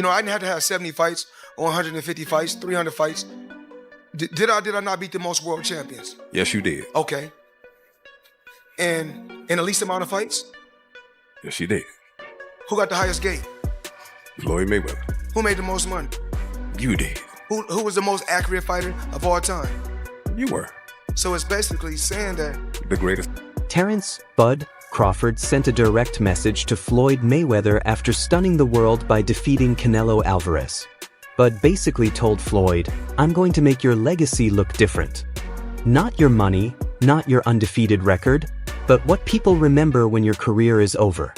I didn't have to have 70 fights or 150 fights, 300 fights. Did I not beat the most world champions? Yes, you did. Okay. And in the least amount of fights? Yes, you did. Who got the highest gate? Floyd Mayweather. Who made the most money? You did. Who was the most accurate fighter of all time? You were. So it's basically saying that the greatest. Terrence "Bud" Crawford sent a direct message to Floyd Mayweather after stunning the world by defeating Canelo Alvarez. Bud basically told Floyd, "I'm going to make your legacy look different. Not your money, not your undefeated record, but what people remember when your career is over."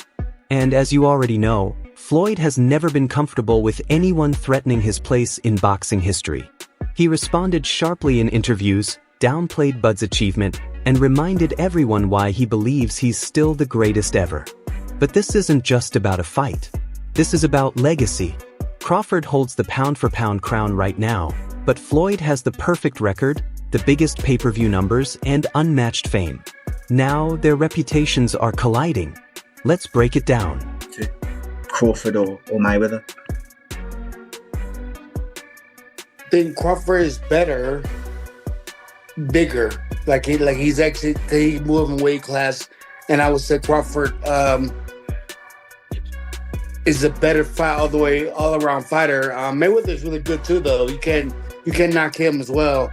And as you already know, Floyd has never been comfortable with anyone threatening his place in boxing history. He responded sharply in interviews, downplayed Bud's achievement, and reminded everyone why he believes he's still the greatest ever. But this isn't just about a fight. This is about legacy. Crawford holds the pound-for-pound crown right now, but Floyd has the perfect record, the biggest pay-per-view numbers, and unmatched fame. Now their reputations are colliding. Let's break it down. Crawford or Mayweather? I think Crawford is better, bigger. He's moving weight class, and I would say Crawford is a better fight all around fighter. Mayweather is really good too, though. You can knock him as well.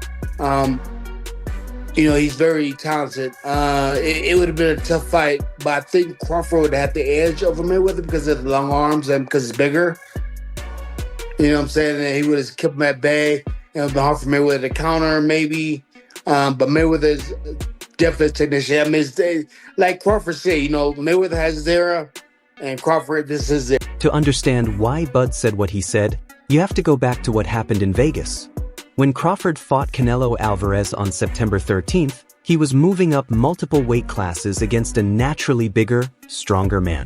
He's very talented. It would have been a tough fight, but I think Crawford would have the edge over Mayweather because of the long arms and because it's bigger. You know what I'm saying? And he would have kept him at bay. It would have been hard for Mayweather to counter, maybe. But Mayweather's definitely a technician. I mean, like Crawford said, Mayweather has his era, and Crawford, this is it. To understand why Bud said what he said, you have to go back to what happened in Vegas. When Crawford fought Canelo Alvarez on September 13th, he was moving up multiple weight classes against a naturally bigger, stronger man.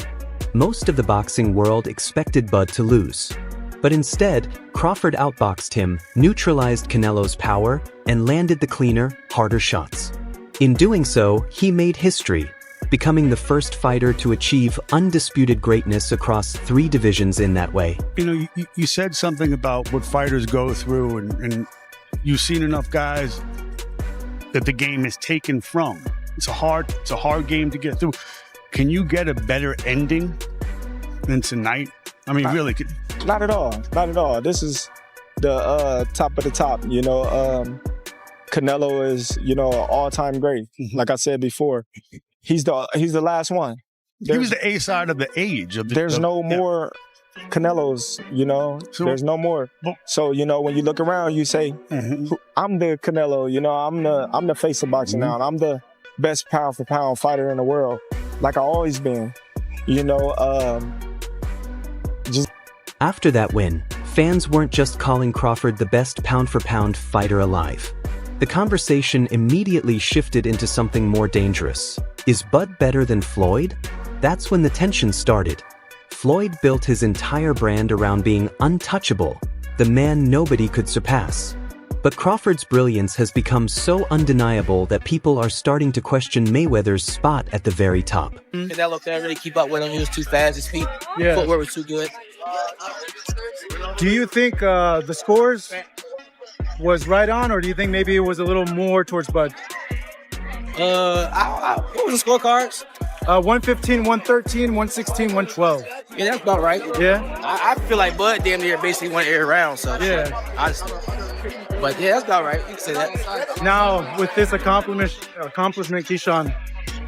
Most of the boxing world expected Bud to lose. But instead, Crawford outboxed him, neutralized Canelo's power, and landed the cleaner, harder shots. In doing so, he made history, becoming the first fighter to achieve undisputed greatness across 3 divisions in that way. You said something about what fighters go through, and you've seen enough guys that the game is taken from. It's a hard game to get through. Can you get a better ending than tonight? I mean, really? Not at all. Not at all. This is the top of the top. Canelo is, an all-time great. Like I said before, he's the last one. He was the A side of the age. There's no more Canelos, so, there's no more. So, when you look around, you say, I'm the Canelo, I'm the face of boxing now, and I'm the best pound for pound fighter in the world, like I always been, After that win, fans weren't just calling Crawford the best pound for pound fighter alive. The conversation immediately shifted into something more dangerous. Is Bud better than Floyd? That's when the tension started. Floyd built his entire brand around being untouchable, the man nobody could surpass. But Crawford's brilliance has become so undeniable that people are starting to question Mayweather's spot at the very top. Canelo couldn't really keep up with him. He was too fast. His footwork was too good. Do you think the scores was right on, or do you think maybe it was a little more towards Bud? What was the scorecards? 115, 113, 116, 112. Yeah, that's about right. Yeah? I feel like Bud damn near basically won every round, so yeah. Honestly. But yeah, that's about right. You can say that. Now, with this accomplishment, Keyshawn,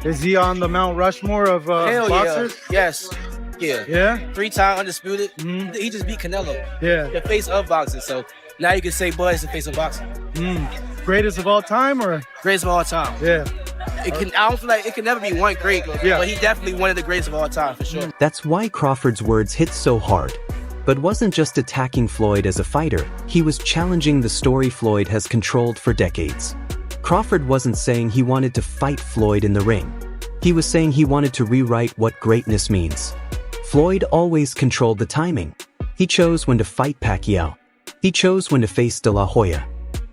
is he on the Mount Rushmore of boxers? Yeah. Yes. Yeah. Yeah? 3-time undisputed. Mm-hmm. He just beat Canelo. Yeah. The face of boxing. So now you can say Bud is the face of boxing. Greatest of all time, or? Greatest of all time. Yeah. I don't feel like it can never be one great, but he definitely one of the greatest of all time, for sure. That's why Crawford's words hit so hard. But wasn't just attacking Floyd as a fighter, he was challenging the story Floyd has controlled for decades. Crawford wasn't saying he wanted to fight Floyd in the ring. He was saying he wanted to rewrite what greatness means. Floyd always controlled the timing. He chose when to fight Pacquiao. He chose when to face De La Hoya.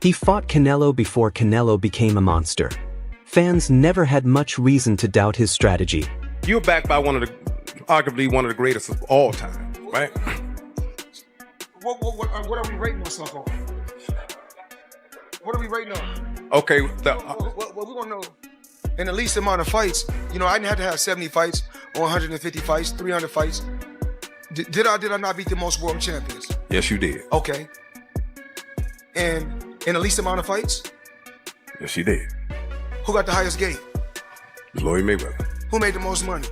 He fought Canelo before Canelo became a monster. Fans never had much reason to doubt his strategy. You're backed by arguably one of the greatest of all time, right? What are we rating ourselves on? What are we rating on? Okay. Well, we want to know. In the least amount of fights, you know, I didn't have to have 70 fights or 150 fights, 300 fights. Did I not beat the most world champions? Yes, you did. Okay. And in the least amount of fights? Yes, you did. Who got the highest gate? Floyd Mayweather. Who made the most money?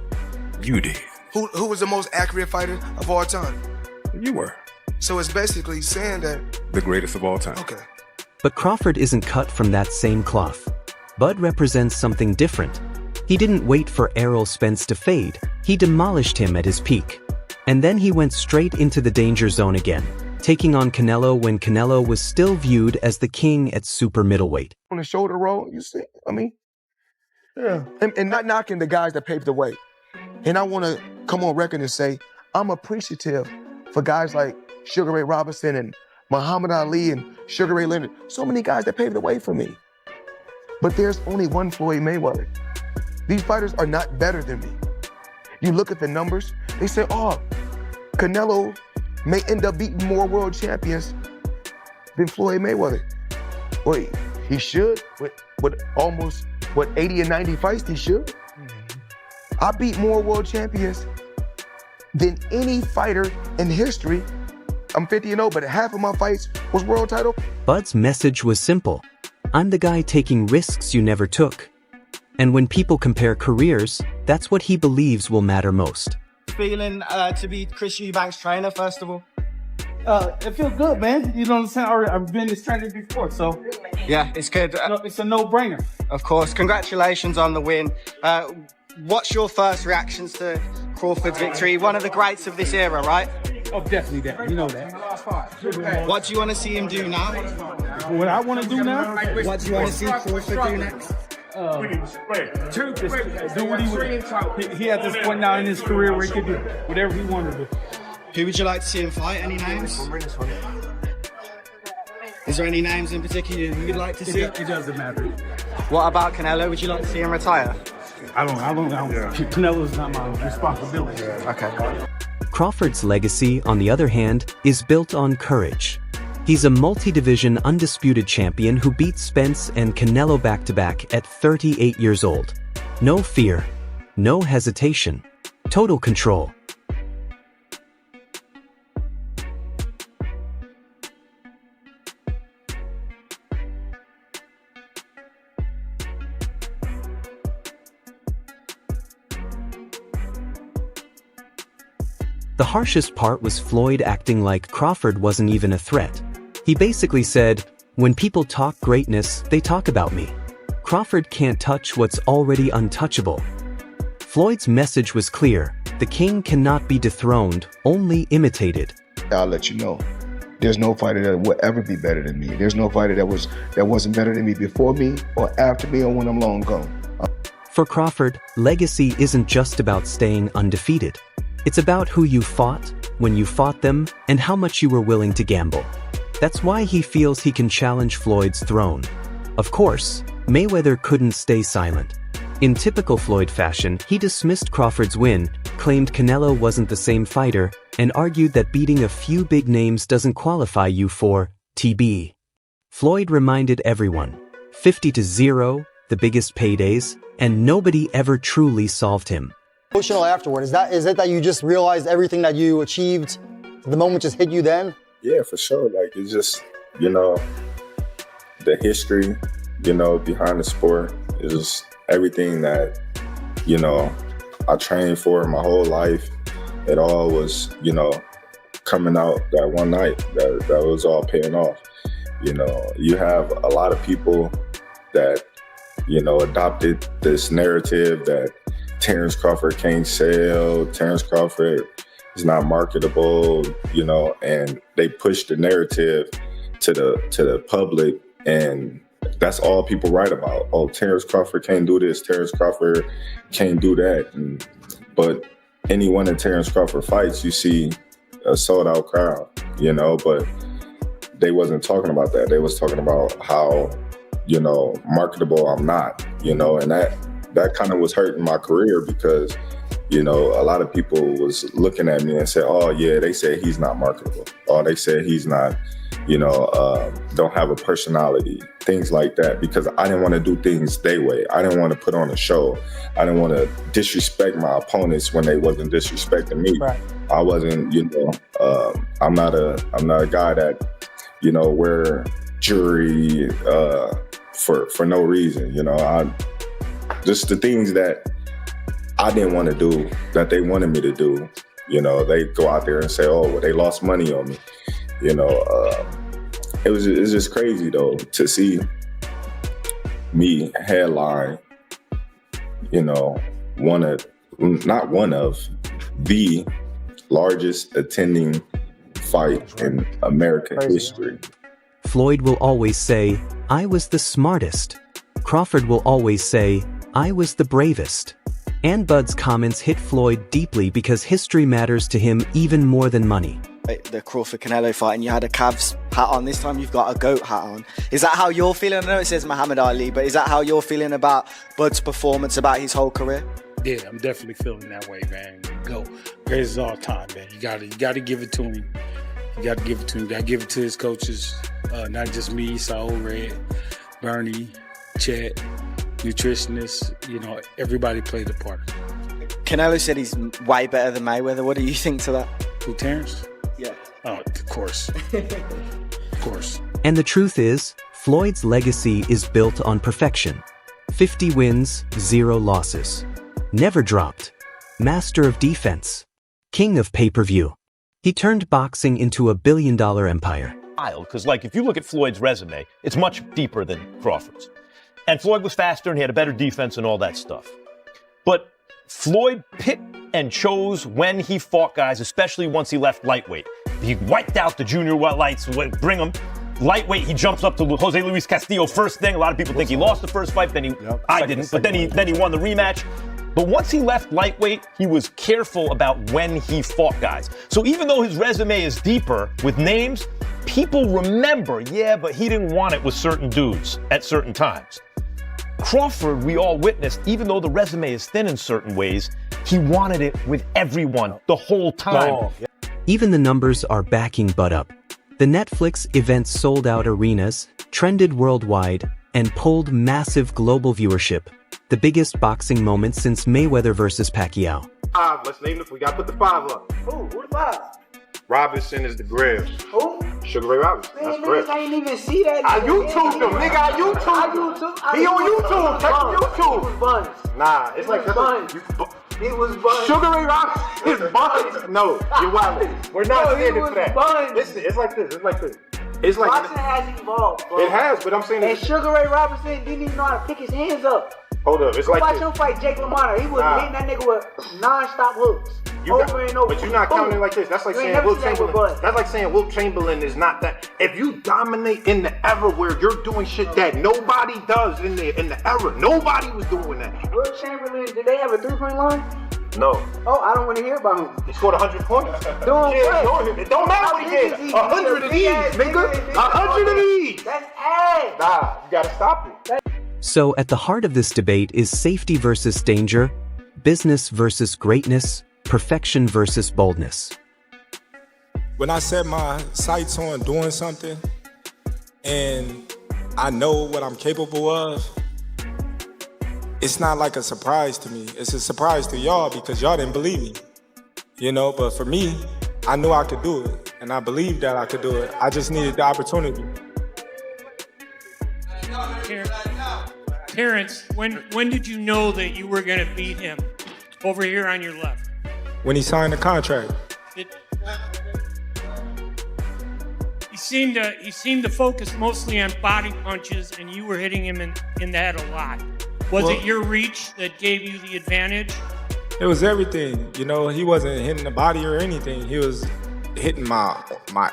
You did. Who was the most accurate fighter of all time? You were. So it's basically saying that... The greatest of all time. Okay. But Crawford isn't cut from that same cloth. Bud represents something different. He didn't wait for Errol Spence to fade. He demolished him at his peak. And then he went straight into the danger zone again, taking on Canelo when Canelo was still viewed as the king at super middleweight. On the shoulder roll, you see, yeah. And not knocking the guys that paved the way. And I want to come on record and say, I'm appreciative for guys like Sugar Ray Robinson and Muhammad Ali and Sugar Ray Leonard. So many guys that paved the way for me. But there's only one Floyd Mayweather. These fighters are not better than me. You look at the numbers, they say, oh, Canelo may end up beating more world champions than Floyd Mayweather. Wait, he should? With almost, 80 and 90 fights, he should? I beat more world champions than any fighter in history. I'm 50-0, but half of my fights was world title. Bud's message was simple. I'm the guy taking risks you never took. And when people compare careers, that's what he believes will matter most. Feeling to be Chris Eubank's trainer, first of all? It feels good, man. You know what I'm saying? I've been this trainer before, so... Yeah, it's good. It's a no-brainer. Of course. Congratulations on the win. What's your first reactions to Crawford's victory? One of the greats of this era, right? Oh, definitely that. You know that. What do you want to see him do now? What I want to do now? What do you want to see Crawford do next? Do what he at this point now in his career where he can do whatever he wanted to do. Who would you like to see him fight? Any names? Is there any names in particular you'd like to see? It doesn't matter. What about Canelo? Would you like to see him retire? I don't. Canelo's not my responsibility. Okay. Crawford's legacy, on the other hand, is built on courage. He's a multi-division undisputed champion who beat Spence and Canelo back-to-back at 38 years old. No fear, no hesitation, total control. The harshest part was Floyd acting like Crawford wasn't even a threat. He basically said, when people talk greatness, they talk about me. Crawford can't touch what's already untouchable. Floyd's message was clear. The king cannot be dethroned, only imitated. I'll let you know. There's no fighter that will ever be better than me. There's no fighter that wasn't better than me before me or after me or when I'm long gone. For Crawford, legacy isn't just about staying undefeated. It's about who you fought, when you fought them, and how much you were willing to gamble. That's why he feels he can challenge Floyd's throne. Of course, Mayweather couldn't stay silent. In typical Floyd fashion, he dismissed Crawford's win, claimed Canelo wasn't the same fighter, and argued that beating a few big names doesn't qualify you for TB. Floyd reminded everyone, 50-0, the biggest paydays, and nobody ever truly solved him. Emotional afterward, is it that you just realized everything that you achieved, the moment just hit you then? Yeah, for sure. Like, it's just, the history, behind the sport is just everything that, I trained for my whole life. It all was, coming out that one night. That was all paying off. You have a lot of people that, adopted this narrative that Terrence Crawford can't sell, Terrence Crawford is not marketable, and they push the narrative to the public, and that's all people write about. Oh, Terrence Crawford can't do this, Terrence Crawford can't do that. But anyone in Terrence Crawford fights, you see a sold out crowd, but they wasn't talking about that. They was talking about how, marketable I'm not, and that kind of was hurting my career because, you know, a lot of people was looking at me and said, oh yeah, they said he's not marketable. Or they said he's not, you know, don't have a personality, things like that, because I didn't want to do things their way. I didn't want to put on a show. I didn't want to disrespect my opponents when they wasn't disrespecting me. Right. I wasn't, you know, I'm not a guy that, you know, wear jewelry for no reason. You know, just the things that I didn't want to do that they wanted me to do. You know, they go out there and say, oh, well, they lost money on me. You know, it's just crazy though to see me headline, you know, not one of the largest attending fight in American history. Floyd will always say, I was the smartest. Crawford will always say, I was the bravest. And Bud's comments hit Floyd deeply because history matters to him even more than money. The Crawford-Canelo fight, and you had a Cavs hat on. This time you've got a GOAT hat on. Is that how you're feeling? I know it says Muhammad Ali, but is that how you're feeling about Bud's performance, about his whole career? Yeah, I'm definitely feeling that way, man. Go. Greatest of all time, man. You gotta give it to him. You gotta give it to him. You gotta give it to his coaches. Not just me, Saul Red, Bernie, Chet, nutritionists. You know, everybody played a part. Canelo said he's way better than Mayweather. What do you think to that? Who, Terrence? Yeah. Oh, of course. Of course. And the truth is, Floyd's legacy is built on perfection. 50 wins, 0 losses. Never dropped. Master of defense. King of pay-per-view. He turned boxing into a billion-dollar empire. Because, like, if you look at Floyd's resume, it's much deeper than Crawford's. And Floyd was faster and he had a better defense and all that stuff. But Floyd picked and chose when he fought guys, especially once he left lightweight. He wiped out the junior lights, bring him. Lightweight, he jumps up to Jose Luis Castillo first thing. A lot of people think he lost the first fight, I didn't, but then he won the rematch. But once he left lightweight, he was careful about when he fought guys. So even though his resume is deeper with names, people remember, yeah, but he didn't want it with certain dudes at certain times. Crawford, we all witnessed, even though the resume is thin in certain ways, he wanted it with everyone the whole time. Even the numbers are backing Bud up. The Netflix event sold out arenas, trended worldwide, and pulled massive global viewership. The biggest boxing moment since Mayweather versus Pacquiao. Let's name it. We got to put the 5 up. Who the 5? Robinson is the Grills. Who? Sugar Ray Robinson. Man, That's correct. I ain't even see that. I YouTube him, nigga. I YouTube. He on YouTube. Check YouTube. It was buns. Nah, it's like buns. It was buns. Sugar Ray Robinson is buns. No, you're wild. We're not standing for that. Buns. Listen, it's like this. It's like this. It's like boxing has evolved, bro. It has, but I'm saying. And Sugar Ray Robinson didn't even know how to pick his hands up. Hold up, it's like watch this. him fight Jake LaMotta. He was hitting that nigga with non-stop hooks. Over and over. But you're not counting like this. That's like saying Wilt Chamberlain. That's like saying Wilt Chamberlain is not that. If you dominate in the era where you're doing shit that nobody does in the era, nobody was doing that. Wilt Chamberlain, did they have a 3-point line? No. Oh, I don't want to hear about him. He scored 100 points. It don't matter what he did. 100 of these, nigga. 100 of these. That's ass. Nah, you gotta stop it. So at the heart of this debate is safety versus danger, business versus greatness, perfection versus boldness. When I set my sights on doing something and I know what I'm capable of, it's not like a surprise to me. It's a surprise to y'all because y'all didn't believe me. You know, but for me, I knew I could do it and I believed that I could do it. I just needed the opportunity. Terrence, when did you know that you were going to beat him? Over here on your left. When he signed the contract. He seemed to focus mostly on body punches, and you were hitting him in the head a lot. Was it your reach that gave you the advantage? It was everything. You know, he wasn't hitting the body or anything. He was hitting my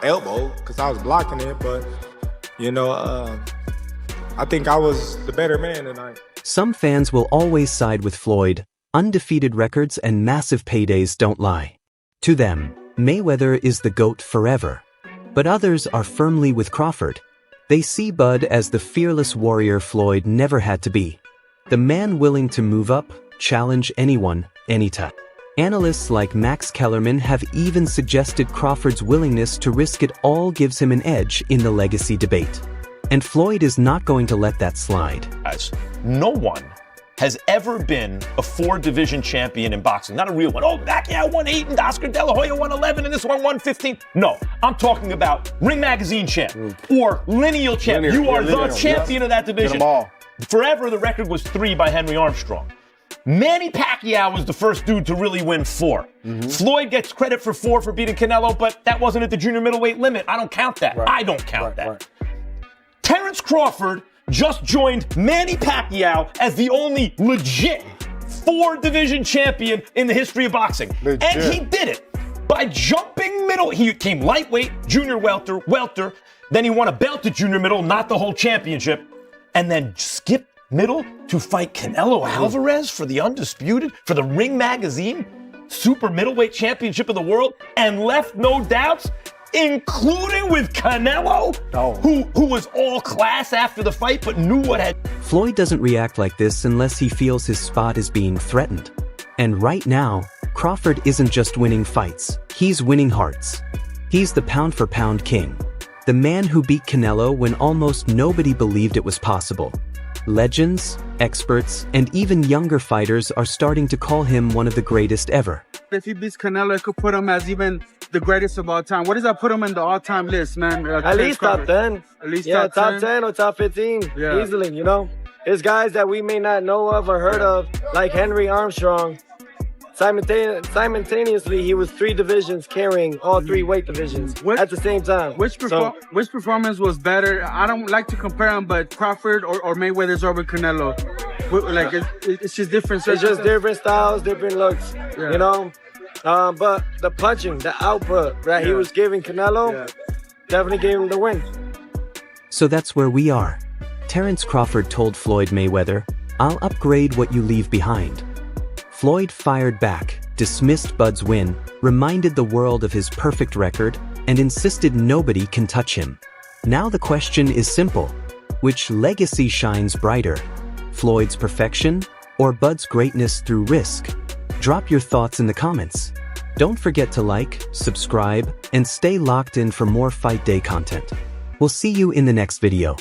elbow because I was blocking it. But, you know, I think I was the better man tonight. Some fans will always side with Floyd. Undefeated records and massive paydays don't lie. To them, Mayweather is the GOAT forever. But others are firmly with Crawford. They see Bud as the fearless warrior Floyd never had to be. The man willing to move up, challenge anyone, anytime. Analysts like Max Kellerman have even suggested Crawford's willingness to risk it all gives him an edge in the legacy debate. And Floyd is not going to let that slide. Guys, no one has ever been a 4-division champion in boxing. Not a real one. Oh, Pacquiao won 8 and Oscar De La Hoya won 11 and this one won 15. No, I'm talking about Ring Magazine champ or lineal champ. You are the champion of that division. Get them all. Forever, the record was 3 by Henry Armstrong. Manny Pacquiao was the first dude to really win 4. Floyd gets credit for 4 for beating Canelo, but that wasn't at the junior middleweight limit. I don't count that. I don't count that. Terence Crawford just joined Manny Pacquiao as the only legit 4-division champion in the history of boxing. And he did it by jumping middle. He came lightweight, junior welter. Then he won a belt at junior middle, not the whole championship. And then skipped middle to fight Canelo Alvarez for the undisputed, for the Ring Magazine super middleweight championship of the world, and left no doubts, including with Canelo, who was all class after the fight but knew what had... Floyd doesn't react like this unless he feels his spot is being threatened. And right now, Crawford isn't just winning fights, he's winning hearts. He's the pound-for-pound king. The man who beat Canelo when almost nobody believed it was possible. Legends, experts, and even younger fighters are starting to call him one of the greatest ever. If he beats Canelo, it could put him as even the greatest of all time. What does that put him in the all-time list, man? At least top 10. At least top 10 or top 15, easily, you know? There's guys that we may not know of or heard of, like Henry Armstrong. Simultaneously, he was 3 divisions carrying all 3 weight divisions at the same time. Which performance was better? I don't like to compare them, but Crawford or Mayweather's over Canelo. Like it's just different. It's just different styles, different looks, you know? But the punching, the output that he was giving Canelo definitely gave him the win. So that's where we are. Terence Crawford told Floyd Mayweather, "I'll upgrade what you leave behind." Floyd fired back, dismissed Bud's win, reminded the world of his perfect record, and insisted nobody can touch him. Now the question is simple. Which legacy shines brighter? Floyd's perfection or Bud's greatness through risk? Drop your thoughts in the comments. Don't forget to like, subscribe, and stay locked in for more Fight Day content. We'll see you in the next video.